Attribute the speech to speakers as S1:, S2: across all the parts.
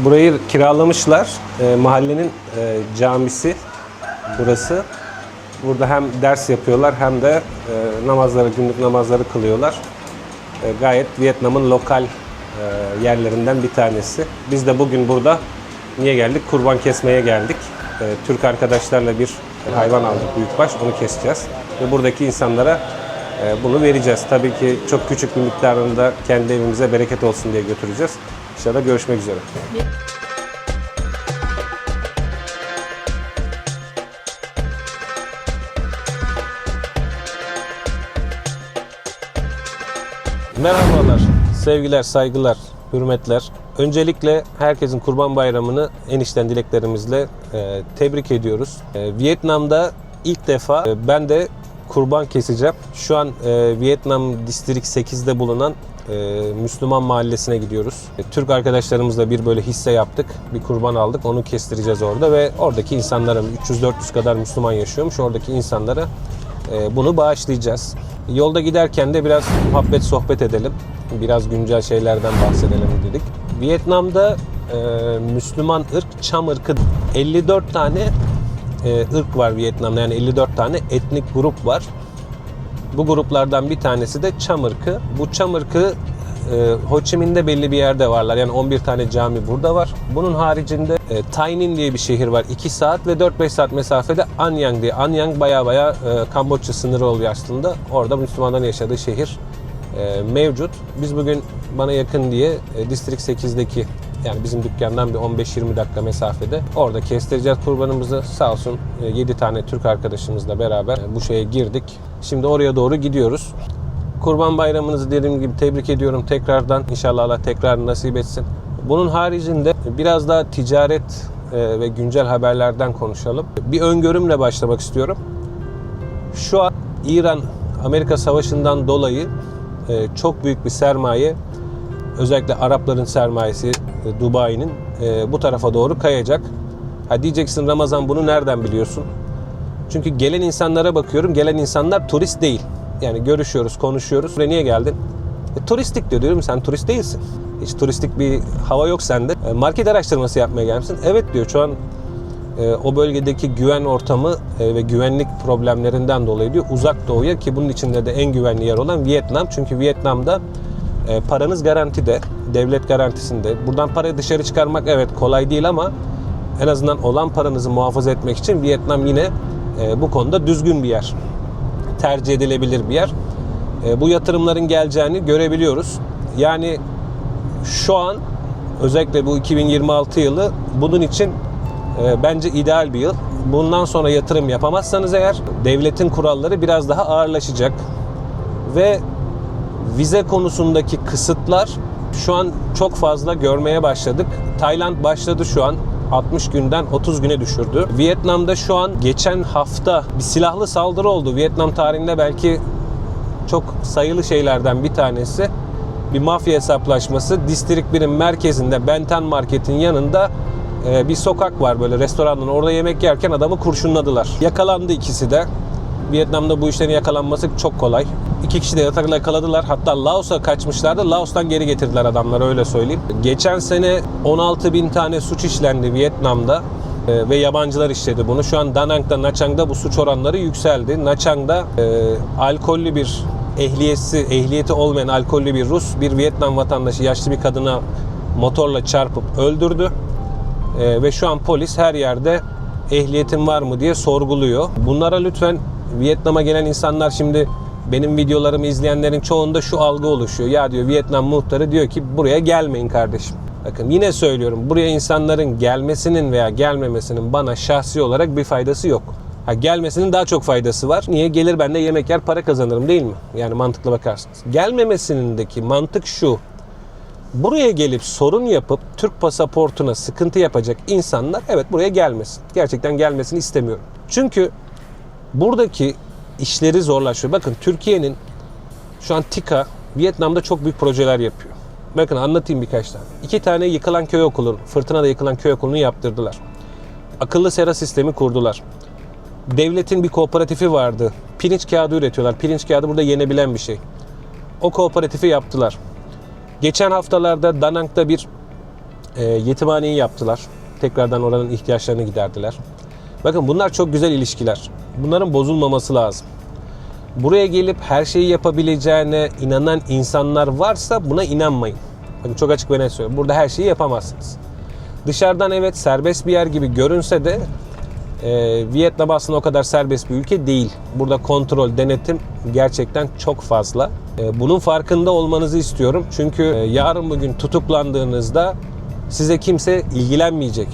S1: Burayı kiralamışlar. Mahallenin camisi burası. Burada hem ders yapıyorlar hem de namazları, günlük namazları kılıyorlar. Gayet Vietnam'ın lokal yerlerinden bir tanesi. Biz de bugün burada niye geldik? Kurban kesmeye geldik. Türk arkadaşlarla bir hayvan aldık büyükbaş, onu keseceğiz. Ve buradaki insanlara bunu vereceğiz. Tabii ki çok küçük bir miktarında kendi evimize bereket olsun diye götüreceğiz. İnşallah görüşmek üzere. Merhabalar, sevgiler, saygılar, hürmetler. Öncelikle herkesin Kurban Bayramı'nı en içten dileklerimizle tebrik ediyoruz. Vietnam'da ilk defa ben de kurban keseceğim. Şu an Vietnam Distrik 8'de bulunan Müslüman mahallesine gidiyoruz. Türk arkadaşlarımızla bir böyle hisse yaptık. Bir kurban aldık. Onu kestireceğiz orada ve oradaki insanlara 300-400 kadar Müslüman yaşıyormuş. Oradaki insanlara bunu bağışlayacağız. Yolda giderken de biraz muhabbet sohbet edelim. Biraz güncel şeylerden bahsedelim dedik. Vietnam'da Müslüman ırk Cham ırkı. 54 tane ırk var Vietnam'da. Yani 54 tane etnik grup var. Bu gruplardan bir tanesi de Cham ırkı. Bu Cham ırkı Ho Chi Minh'de belli bir yerde varlar. Yani 11 tane cami burada var. Bunun haricinde Tay Ninh diye bir şehir var. 2 saat ve 4-5 saat mesafede An Giang diye. An Giang baya Kamboçya sınırı oluyor aslında. Orada Müslümanların yaşadığı şehir mevcut. Biz bugün bana yakın diye Distrik 8'deki yani bizim dükkandan bir 15-20 dakika mesafede orada kestireceğiz kurbanımızı. Sağ olsun 7 tane Türk arkadaşımızla beraber bu şeye girdik. Şimdi oraya doğru gidiyoruz. Kurban Bayramınızı dediğim gibi tebrik ediyorum tekrardan. İnşallah Allah tekrar nasip etsin. Bunun haricinde biraz daha ticaret ve güncel haberlerden konuşalım. Bir öngörümle başlamak istiyorum. Şu an İran-Amerika Savaşı'ndan dolayı çok büyük bir sermaye, özellikle Arapların sermayesi Dubai'nin bu tarafa doğru kayacak. Ha diyeceksin Ramazan bunu nereden biliyorsun? Çünkü gelen insanlara bakıyorum. Gelen insanlar turist değil. Yani görüşüyoruz, konuşuyoruz. Buraya niye geldin? Turistik diyorum. Sen turist değilsin. Hiç turistik bir hava yok sende. Market araştırması yapmaya gelmişsin. Evet diyor. Şu an o bölgedeki güven ortamı ve güvenlik problemlerinden dolayı diyor Uzak Doğu'ya, ki bunun içinde de en güvenli yer olan Vietnam. Çünkü Vietnam'da paranız garantide, devlet garantisinde. Buradan parayı dışarı çıkarmak evet kolay değil ama en azından olan paranızı muhafaza etmek için Vietnam yine bu konuda düzgün bir yer. Tercih edilebilir bir yer. Bu yatırımların geleceğini görebiliyoruz. Yani şu an özellikle bu 2026 yılı bunun için bence ideal bir yıl. Bundan sonra yatırım yapamazsanız eğer devletin kuralları biraz daha ağırlaşacak ve vize konusundaki kısıtlar şu an çok fazla görmeye başladık. Tayland başladı şu an. 60 günden 30 güne düşürdü. Vietnam'da şu an geçen hafta bir silahlı saldırı oldu. Vietnam tarihinde belki çok sayılı şeylerden bir tanesi. Bir mafya hesaplaşması. Distrik 1'in merkezinde Ben Thanh Market'in yanında bir sokak var böyle restoranın. Orada yemek yerken adamı kurşunladılar. Yakalandı ikisi de. Vietnam'da bu işlerin yakalanması çok kolay. 2 kişi de yatakla yakaladılar. Hatta Laos'a kaçmışlardı. Laos'tan geri getirdiler adamları, öyle söyleyeyim. Geçen sene 16.000 tane suç işlendi Vietnam'da ve yabancılar işledi bunu. Şu an Da Nang'da, Nha Trang'da bu suç oranları yükseldi. Nha Trang'da alkollü bir ehliyeti olmayan alkollü bir Rus bir Vietnam vatandaşı yaşlı bir kadına motorla çarpıp öldürdü. Ve şu an polis her yerde ehliyetin var mı diye sorguluyor. Bunlara lütfen Vietnam'a gelen insanlar, şimdi benim videolarımı izleyenlerin çoğunda şu algı oluşuyor. Ya diyor Vietnam muhtarı diyor ki buraya gelmeyin kardeşim. Bakın yine söylüyorum, buraya insanların gelmesinin veya gelmemesinin bana şahsi olarak bir faydası yok. Gelmesinin daha çok faydası var. Niye? Gelir ben de yemek yer para kazanırım değil mi? Yani mantıklı bakarsınız. Gelmemesindeki mantık şu. Buraya gelip sorun yapıp Türk pasaportuna sıkıntı yapacak insanlar evet buraya gelmesin. Gerçekten gelmesini istemiyorum. Çünkü buradaki işleri zorlaşıyor. Bakın Türkiye'nin şu an TİKA Vietnam'da çok büyük projeler yapıyor. Bakın anlatayım birkaç tane. 2 tane yıkılan köy okulu, Fırtına'da yıkılan köy okulunu yaptırdılar. Akıllı sera sistemi kurdular. Devletin bir kooperatifi vardı. Pirinç kağıdı üretiyorlar. Pirinç kağıdı burada yenebilen bir şey. O kooperatifi yaptılar. Geçen haftalarda Danang'da bir yetimhaneyi yaptılar. Tekrardan oranın ihtiyaçlarını giderdiler. Bakın bunlar çok güzel ilişkiler. Bunların bozulmaması lazım. Buraya gelip her şeyi yapabileceğine inanan insanlar varsa buna inanmayın. Bakın çok açık ve net söylüyorum. Burada her şeyi yapamazsınız. Dışarıdan evet serbest bir yer gibi görünse de Vietnam aslında o kadar serbest bir ülke değil. Burada kontrol, denetim gerçekten çok fazla. Bunun farkında olmanızı istiyorum. Çünkü yarın bugün tutuklandığınızda size kimse ilgilenmeyecek.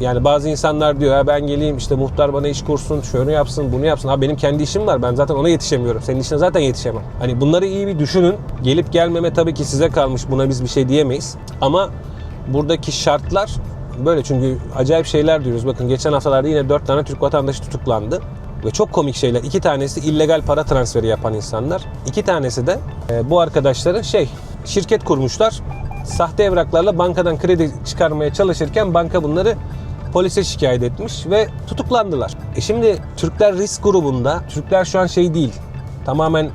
S1: Yani bazı insanlar diyor ya ben geleyim işte muhtar bana iş kursun, şunu yapsın, bunu yapsın. Abi benim kendi işim var. Ben zaten ona yetişemiyorum. Senin işine zaten yetişemem. Hani bunları iyi bir düşünün. Gelip gelmeme tabii ki size kalmış. Buna biz bir şey diyemeyiz. Ama buradaki şartlar böyle, çünkü acayip şeyler diyoruz. Bakın geçen haftalarda yine 4 tane Türk vatandaşı tutuklandı. Ve çok komik şeyler. 2 tanesi illegal para transferi yapan insanlar. 2 tanesi de bu arkadaşların şirket kurmuşlar. Sahte evraklarla bankadan kredi çıkarmaya çalışırken banka bunları polise şikayet etmiş ve tutuklandılar. Şimdi Türkler risk grubunda. Türkler şu an değil. Tamamen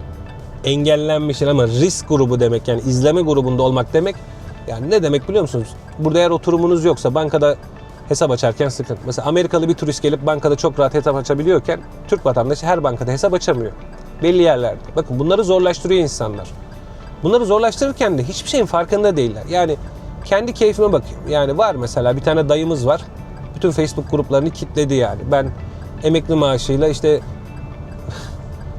S1: engellenmişler ama risk grubu demek, yani izleme grubunda olmak demek. Yani ne demek biliyor musunuz? Burada eğer oturumunuz yoksa bankada hesap açarken sıkıntı. Mesela Amerikalı bir turist gelip bankada çok rahat hesap açabiliyorken Türk vatandaşı her bankada hesap açamıyor. Belli yerlerde. Bakın bunları zorlaştırıyor insanlar. Bunları zorlaştırırken de hiçbir şeyin farkında değiller. Yani kendi keyfime bakıyorum. Yani var mesela bir tane dayımız var. Bütün Facebook gruplarını kilitledi yani. Ben emekli maaşıyla işte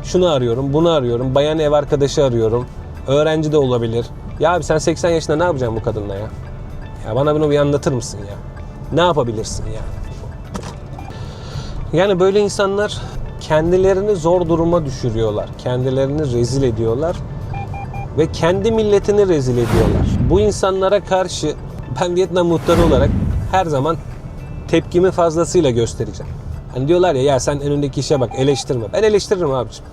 S1: şunu arıyorum, bunu arıyorum. Bayan ev arkadaşı arıyorum. Öğrenci de olabilir. Ya abi sen 80 yaşında ne yapacaksın bu kadınla ya? Ya bana bunu bir anlatır mısın ya? Ne yapabilirsin ya? Yani böyle insanlar kendilerini zor duruma düşürüyorlar. Kendilerini rezil ediyorlar. Ve kendi milletini rezil ediyorlar. Bu insanlara karşı ben Vietnam muhtarı olarak her zaman tepkimi fazlasıyla göstereceğim. Hani diyorlar ya sen önündeki işe bak, eleştirme. Ben eleştiririm abiciğim.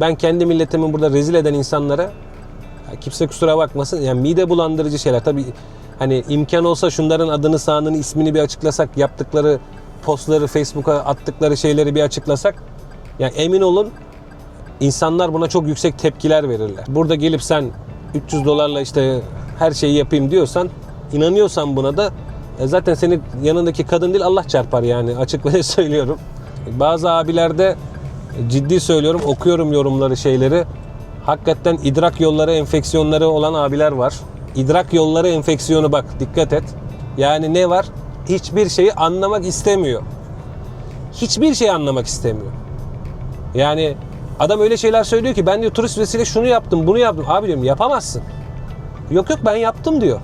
S1: Ben kendi milletimi burada rezil eden insanlara, kimse kusura bakmasın, yani mide bulandırıcı şeyler. Tabii hani imkan olsa şunların adını, sanını, ismini bir açıklasak, yaptıkları postları, Facebook'a attıkları şeyleri bir açıklasak, yani emin olun İnsanlar buna çok yüksek tepkiler verirler. Burada gelip sen $300 işte her şeyi yapayım diyorsan, inanıyorsan buna da zaten senin yanındaki kadın değil Allah çarpar yani, açık ve söylüyorum. Bazı abilerde ciddi söylüyorum, okuyorum yorumları, şeyleri. Hakikaten idrak yolları enfeksiyonları olan abiler var. İdrak yolları enfeksiyonu, bak dikkat et. Yani ne var? Hiçbir şeyi anlamak istemiyor. Hiçbir şeyi anlamak istemiyor. Yani adam öyle şeyler söylüyor ki ben diyor turist vesile şunu yaptım, bunu yaptım. Abi diyorum yapamazsın. Yok ben yaptım diyor.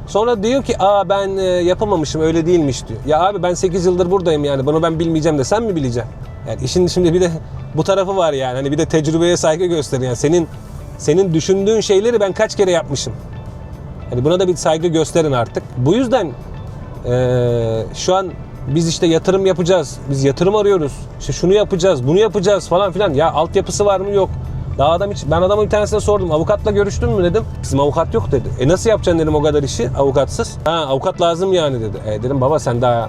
S1: Sonra diyor ki ben yapamamışım, öyle değilmiş diyor. Ya abi ben 8 yıldır buradayım yani, bunu ben bilmeyeceğim de sen mi bileceksin? Yani işin şimdi bir de bu tarafı var yani. Hani bir de tecrübeye saygı göster yani. Senin düşündüğün şeyleri ben kaç kere yapmışım. Hani buna da bir saygı gösterin artık. Bu yüzden şu an biz işte yatırım yapacağız. Biz yatırım arıyoruz. İşte şunu yapacağız, bunu yapacağız falan filan. Ya altyapısı var mı? Yok. Daha ben adama bir tanesine sordum. Avukatla görüştün mü dedim. Bizim avukat yok dedi. Nasıl yapacaksın dedim o kadar işi avukatsız. Avukat lazım yani dedi. Dedim baba sen daha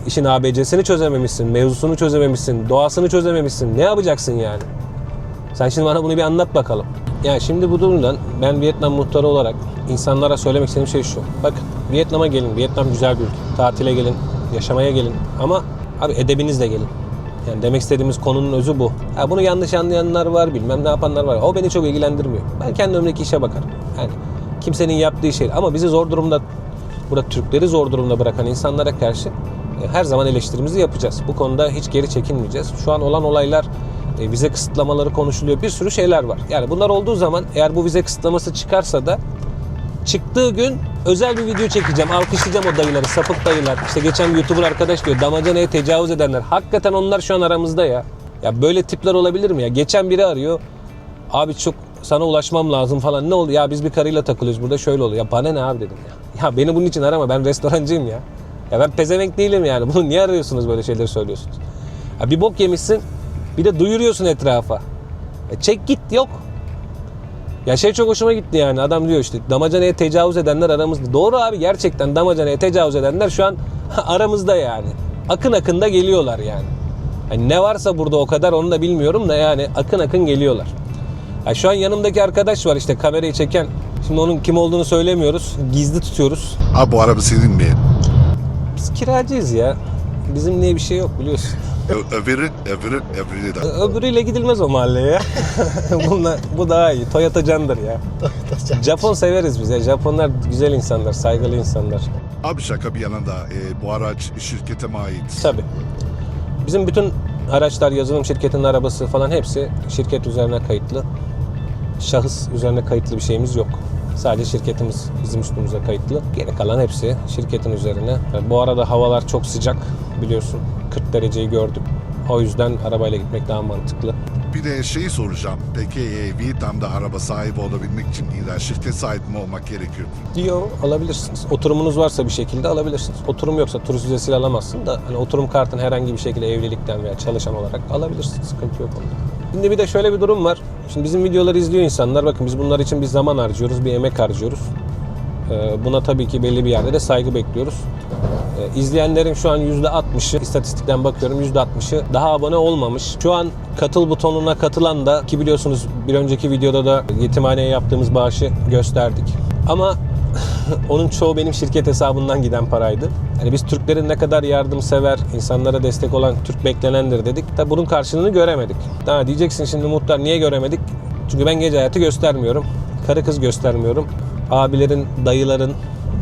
S1: işin ABC'sini çözememişsin, mevzusunu çözememişsin, doğasını çözememişsin. Ne yapacaksın yani? Sen şimdi bana bunu bir anlat bakalım. Yani şimdi bu durumdan ben Vietnam muhtarı olarak insanlara söylemek istediğim şey şu. Bakın Vietnam'a gelin. Vietnam güzel bir ülke. Tatile gelin, yaşamaya gelin. Ama abi edebinizle gelin. Yani demek istediğimiz konunun özü bu. Bunu yanlış anlayanlar var, bilmem ne yapanlar var. O beni çok ilgilendirmiyor. Ben kendi önümdeki işe bakarım. Yani kimsenin yaptığı şey. Ama bizi zor durumda, burada Türkleri zor durumda bırakan insanlara karşı her zaman eleştirimizi yapacağız. Bu konuda hiç geri çekinmeyeceğiz. Şu an olan olaylar, vize kısıtlamaları konuşuluyor. Bir sürü şeyler var. Yani bunlar olduğu zaman eğer bu vize kısıtlaması çıkarsa da çıktığı gün özel bir video çekeceğim. Alkışlayacağım o dayıları, sapık dayılar. İşte geçen bir YouTuber arkadaş diyor damacanaya tecavüz edenler. Hakikaten onlar şu an aramızda ya. Ya böyle tipler olabilir mi ya? Geçen biri arıyor. Abi çok sana ulaşmam lazım falan. Ne oldu? Ya biz bir karıyla takılıyoruz burada, şöyle oluyor. Ya bana ne abi dedim ya. Ya beni bunun için arama, ben restorancıyım ya. Ya ben pezevenk değilim yani. Bunu niye arıyorsunuz, böyle şeyleri söylüyorsunuz? Ya bir bok yemişsin, bir de duyuruyorsun etrafa. Çek git, yok. Ya çok hoşuma gitti yani. Adam diyor işte damacanaya tecavüz edenler aramızda. Doğru abi, gerçekten damacanaya tecavüz edenler şu an aramızda yani. Akın akın da geliyorlar yani. Yani ne varsa burada o kadar, onu da bilmiyorum da yani akın akın geliyorlar. Ya şu an yanımdaki arkadaş var işte kamerayı çeken. Şimdi onun kim olduğunu söylemiyoruz. Gizli tutuyoruz.
S2: Abi bu araba senin mi?
S1: Biz kiracıyız ya. Bizim diye bir şey yok biliyorsun.
S2: Öbürü de.
S1: Öbürüyle gidilmez o mahalleye ya. Bu daha iyi. Toyota candır ya. Japon severiz biz ya. Japonlar güzel insanlar, saygılı insanlar.
S2: Abi şaka bir yana da bu araç şirkete mi ait?
S1: Tabii. Bizim bütün araçlar, yazılım şirketinin arabası falan hepsi şirket üzerine kayıtlı. Şahıs üzerine kayıtlı bir şeyimiz yok. Sadece şirketimiz bizim üstümüze kayıtlı. Geri kalan hepsi şirketin üzerine. Bu arada havalar çok sıcak biliyorsun. 40 dereceyi gördük. O yüzden arabayla gitmek daha mantıklı.
S2: Bir de şeyi soracağım. Peki Vietnam'da araba sahibi olabilmek için illa şirket sahibi mi olmak gerekiyor?
S1: Diyor alabilirsiniz. Oturumunuz varsa bir şekilde alabilirsiniz. Oturum yoksa turist vizesiyle alamazsın da hani oturum kartını herhangi bir şekilde evlilikten veya çalışan olarak alabilirsin. Sıkıntı yok onda. Şimdi bir de şöyle bir durum var. Şimdi bizim videoları izliyor insanlar. Bakın biz bunlar için bir zaman harcıyoruz, bir emek harcıyoruz. Buna tabii ki belli bir yerde de saygı bekliyoruz. İzleyenlerin şu an %60'ı, istatistikten bakıyorum %60'ı daha abone olmamış. Şu an katıl butonuna katılan da, ki biliyorsunuz bir önceki videoda da yetimhaneye yaptığımız bağışı gösterdik. Ama onun çoğu benim şirket hesabından giden paraydı. Yani biz Türklerin ne kadar yardımsever, insanlara destek olan Türk beklenendir dedik. Tabi bunun karşılığını göremedik. Daha diyeceksin şimdi muhtar niye göremedik? Çünkü ben gece hayatı göstermiyorum. Karı kız göstermiyorum. Abilerin, dayıların,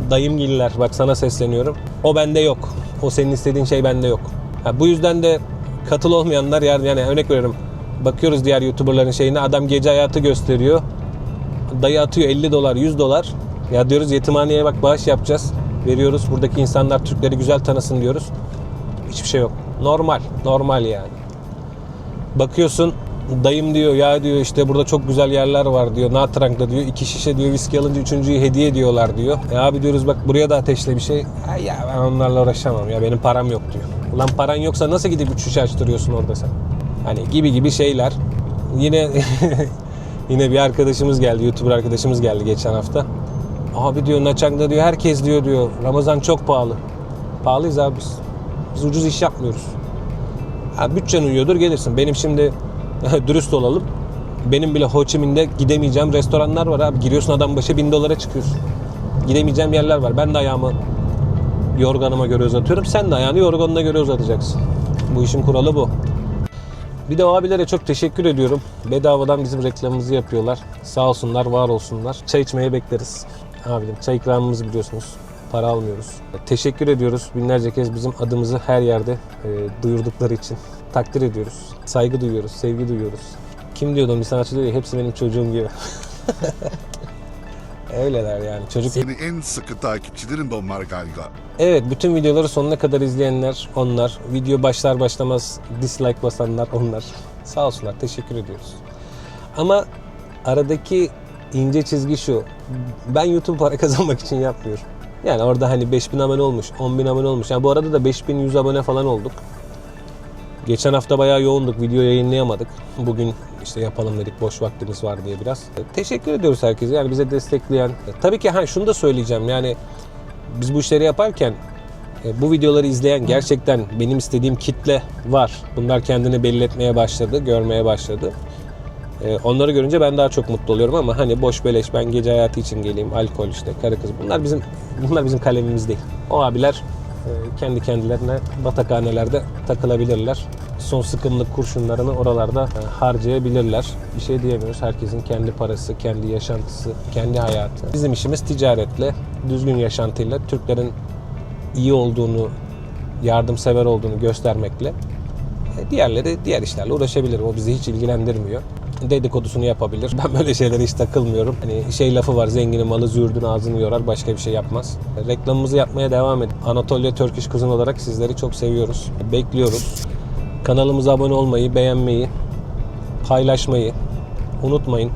S1: dayımgiller, bak sana sesleniyorum. O bende yok. O senin istediğin şey bende yok. Bu yüzden de katıl olmayanlar yani örnek veriyorum. Bakıyoruz diğer YouTuber'ların şeyine, adam gece hayatı gösteriyor. Dayı atıyor $50, $100. Ya diyoruz yetimhaneye bak bağış yapacağız. Veriyoruz. Buradaki insanlar Türkleri güzel tanısın diyoruz. Hiçbir şey yok. Normal yani. Bakıyorsun dayım diyor ya diyor işte burada çok güzel yerler var diyor. Natrank'ta diyor 2 şişe diyor viski alınca 3.'yü hediye ediyorlar diyor. Abi diyoruz bak buraya da ateşle bir şey. Ya ben onlarla uğraşamam ya benim param yok diyor. Ulan paran yoksa nasıl gidip 3 şişe açtırıyorsun orada sen? Hani gibi şeyler. Yine yine bir arkadaşımız geldi, YouTuber arkadaşımız geldi geçen hafta. Abi diyor Naçang'da diyor herkes diyor Ramazan çok pahalı. Pahalıyız abi biz. Biz ucuz iş yapmıyoruz. Ha, bütçen uyuyordur gelirsin. Benim şimdi dürüst olalım. Benim bile Ho Chi Minh'de gidemeyeceğim restoranlar var abi. Giriyorsun adam başı $1000'a çıkıyorsun. Gidemeyeceğim yerler var. Ben de ayağımı yorganıma göre uzatıyorum. Sen de ayağını yorganına göre uzatacaksın. Bu işin kuralı bu. Bir de o abilere çok teşekkür ediyorum. Bedavadan bizim reklamımızı yapıyorlar. Sağ olsunlar, var olsunlar. Çay içmeye bekleriz. Abilerim çay ikramımızı biliyorsunuz. Para almıyoruz. Teşekkür ediyoruz. Binlerce kez bizim adımızı her yerde duyurdukları için. Takdir ediyoruz. Saygı duyuyoruz, sevgi duyuyoruz. Kim diyordu? Bir sanatçı diyor ya, hepsi benim çocuğum gibi. Öyleler yani. Çocuk.
S2: Senin en sıkı takipçilerin de onlar galiba.
S1: Evet, bütün videoları sonuna kadar izleyenler onlar. Video başlar başlamaz dislike basanlar onlar. Sağ olsunlar, teşekkür ediyoruz. Ama aradaki ince çizgi şu. Ben YouTube para kazanmak için yapmıyorum. Yani orada hani 5000 abone olmuş, 10.000 abone olmuş. Yani bu arada da 5100 abone falan olduk. Geçen hafta bayağı yoğunduk, video yayınlayamadık. Bugün işte yapalım dedik, boş vaktimiz var diye biraz. Teşekkür ediyoruz herkese, yani bize destekleyen. Tabii ki şunu da söyleyeceğim, yani biz bu işleri yaparken bu videoları izleyen gerçekten benim istediğim kitle var. Bunlar kendini belli etmeye başladı, görmeye başladı. Onları görünce ben daha çok mutlu oluyorum ama hani boş beleş ben gece hayatı için geleyim, alkol işte, karı kız, bunlar bizim kalemimiz değil. O abiler kendi kendilerine batakhanelerde takılabilirler. Son sıkımlık kurşunlarını oralarda harcayabilirler. Bir şey diyemiyoruz. Herkesin kendi parası, kendi yaşantısı, kendi hayatı. Bizim işimiz ticaretle, düzgün yaşantıyla, Türklerin iyi olduğunu, yardımsever olduğunu göstermekle. Diğerleri diğer işlerle uğraşabilir. O bizi hiç ilgilendirmiyor. Dedikodusunu yapabilir. Ben böyle şeylere hiç takılmıyorum. Hani lafı var, zenginin malı züğürdün ağzını yorar, başka bir şey yapmaz. Reklamımızı yapmaya devam edin. Anatolia Turkish Cuisine olarak sizleri çok seviyoruz. Bekliyoruz. Kanalımıza abone olmayı, beğenmeyi, paylaşmayı unutmayın.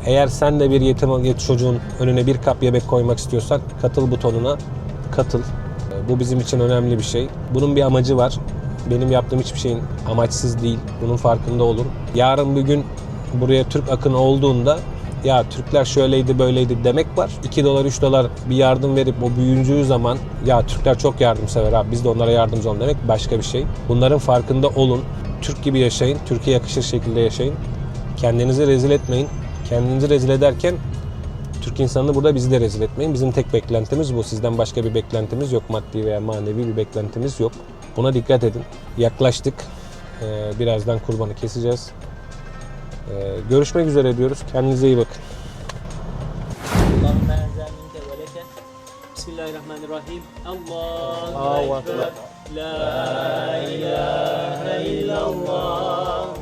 S1: Eğer sen de bir yetim çocuğun önüne bir kap yemek koymak istiyorsan katıl butonuna katıl. Bu bizim için önemli bir şey. Bunun bir amacı var. Benim yaptığım hiçbir şeyin amaçsız değil. Bunun farkında olun. Yarın bir gün buraya Türk akını olduğunda ya Türkler şöyleydi böyleydi demek var. $2 $3 bir yardım verip o büyüyüncüğü zaman ya Türkler çok yardımsever abi biz de onlara yardımcı olun demek başka bir şey. Bunların farkında olun. Türk gibi yaşayın. Türkiye yakışır şekilde yaşayın. Kendinizi rezil etmeyin. Kendinizi rezil ederken Türk insanını burada bizi de rezil etmeyin. Bizim tek beklentimiz bu. Sizden başka bir beklentimiz yok. Maddi veya manevi bir beklentimiz yok. Buna dikkat edin. Yaklaştık. Birazdan kurbanı keseceğiz. Görüşmek üzere diyoruz. Kendinize iyi bakın.
S3: Allahümme erzâminke ve leke. Bismillahirrahmanirrahim. Allahu Ekber. La ilahe illallah.